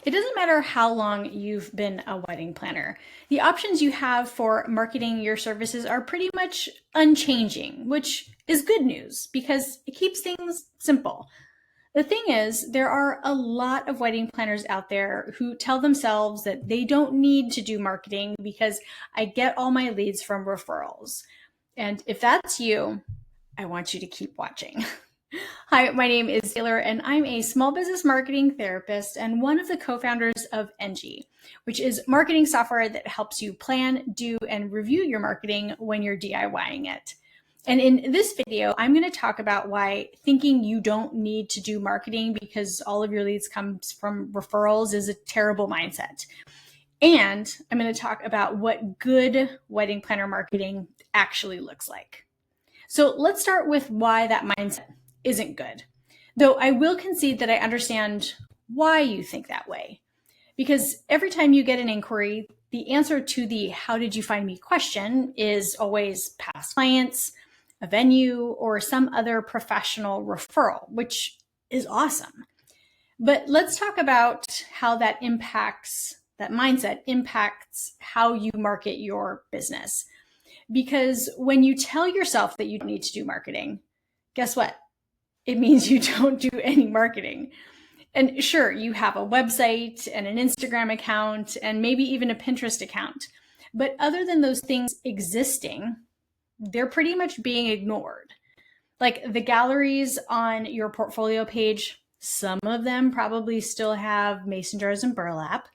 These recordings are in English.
It doesn't matter how long you've been a wedding planner. The options you have for marketing your services are pretty much unchanging, which is good news because it keeps things simple. The thing is, there are a lot of wedding planners out there who tell themselves that they don't need to do marketing because I get all my leads from referrals. And if that's you, I want you to keep watching. Hi, my name is Taylor, and I'm a small business marketing therapist and one of the co-founders of NG, which is marketing software that helps you plan, do, and review your marketing when you're DIYing it. And in this video, I'm going to talk about why thinking you don't need to do marketing because all of your leads come from referrals is a terrible mindset. And I'm going to talk about what good wedding planner marketing actually looks like. So let's start with why that mindset isn't good. Though I will concede that I understand why you think that way. Because every time you get an inquiry, the answer to the "how did you find me" question is always past clients, a venue, or some other professional referral, which is awesome. But let's talk about how that mindset impacts how you market your business. Because when you tell yourself that you don't need to do marketing, guess what? It means you don't do any marketing. And sure, you have a website and an Instagram account and maybe even a Pinterest account. But other than those things existing, they're pretty much being ignored. Like the galleries on your portfolio page, some of them probably still have mason jars and burlap.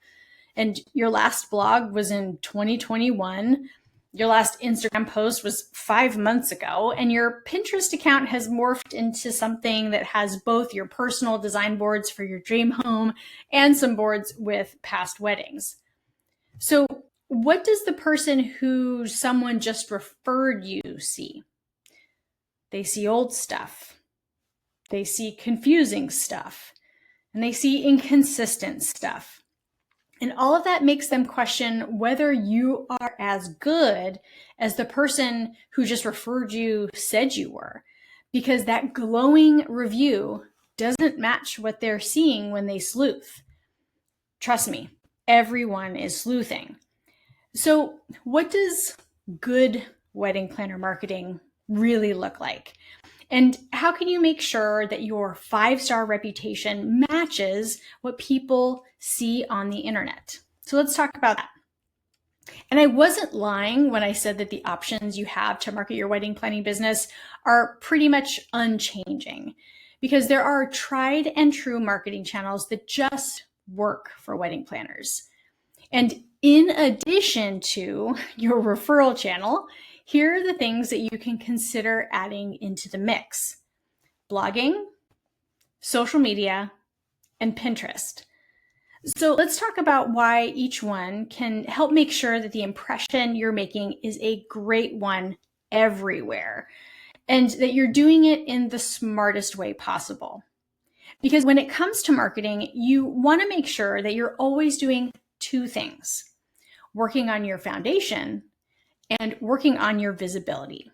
And your last blog was in 2021. Your last Instagram post was 5 months ago, and your Pinterest account has morphed into something that has both your personal design boards for your dream home and some boards with past weddings. So what does the person who someone just referred you see? They see old stuff. They see confusing stuff. And they see inconsistent stuff. And all of that makes them question whether you are as good as the person who just referred you said you were, because that glowing review doesn't match what they're seeing when they sleuth. Trust me, everyone is sleuthing. So what does good wedding planner marketing really look like? And how can you make sure that your 5-star reputation matches what people see on the internet? So let's talk about that. And I wasn't lying when I said that the options you have to market your wedding planning business are pretty much unchanging, because there are tried and true marketing channels that just work for wedding planners. And in addition to your referral channel, here are the things that you can consider adding into the mix: blogging, social media, and Pinterest. So let's talk about why each one can help make sure that the impression you're making is a great one everywhere, and that you're doing it in the smartest way possible. Because when it comes to marketing, you want to make sure that you're always doing two things: working on your foundation and working on your visibility.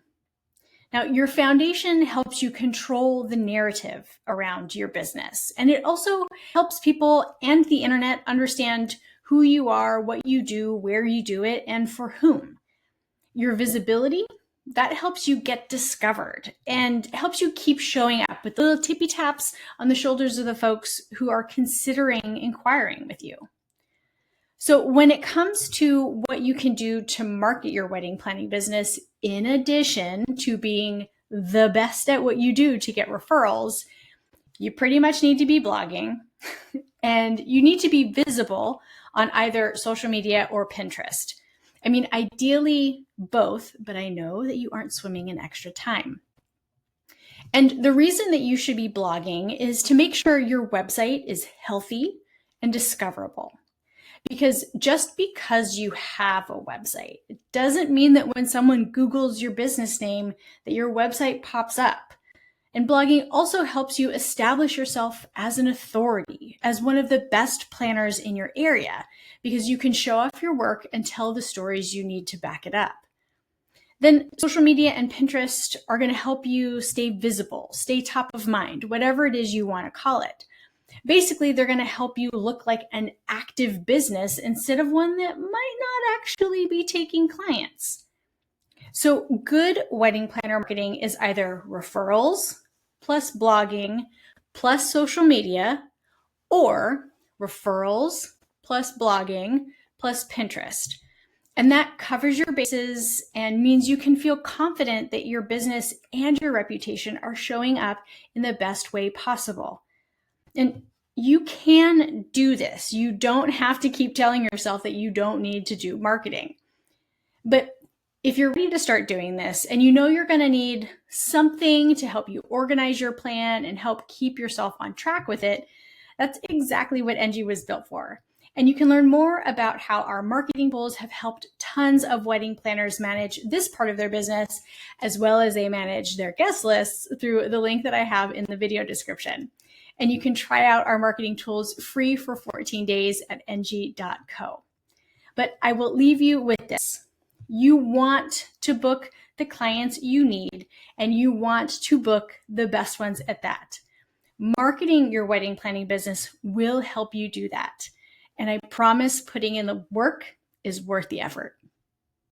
Now, your foundation helps you control the narrative around your business, and it also helps people and the internet understand who you are, what you do, where you do it, and for whom. Your visibility, that helps you get discovered and helps you keep showing up with the little tippy taps on the shoulders of the folks who are considering inquiring with you. So when it comes to what you can do to market your wedding planning business, in addition to being the best at what you do to get referrals, you pretty much need to be blogging and you need to be visible on either social media or Pinterest. I mean, ideally both, but I know that you aren't swimming in extra time. And the reason that you should be blogging is to make sure your website is healthy and discoverable. Because just because you have a website, it doesn't mean that when someone Googles your business name that your website pops up. And blogging also helps you establish yourself as an authority, as one of the best planners in your area, because you can show off your work and tell the stories you need to back it up. Then social media and Pinterest are going to help you stay visible, stay top of mind, whatever it is you want to call it. Basically, they're going to help you look like an active business instead of one that might not actually be taking clients. So good wedding planner marketing is either referrals plus blogging plus social media, or referrals plus blogging plus Pinterest. And that covers your bases and means you can feel confident that your business and your reputation are showing up in the best way possible. And you can do this. You don't have to keep telling yourself that you don't need to do marketing. But if you're ready to start doing this and you know you're going to need something to help you organize your plan and help keep yourself on track with it, that's exactly what NG was built for. And you can learn more about how our marketing tools have helped tons of wedding planners manage this part of their business, as well as they manage their guest lists through the link that I have in the video description. And you can try out our marketing tools free for 14 days at ng.co. But I will leave you with this. You want to book the clients you need, and you want to book the best ones at that. Marketing your wedding planning business will help you do that. And I promise putting in the work is worth the effort.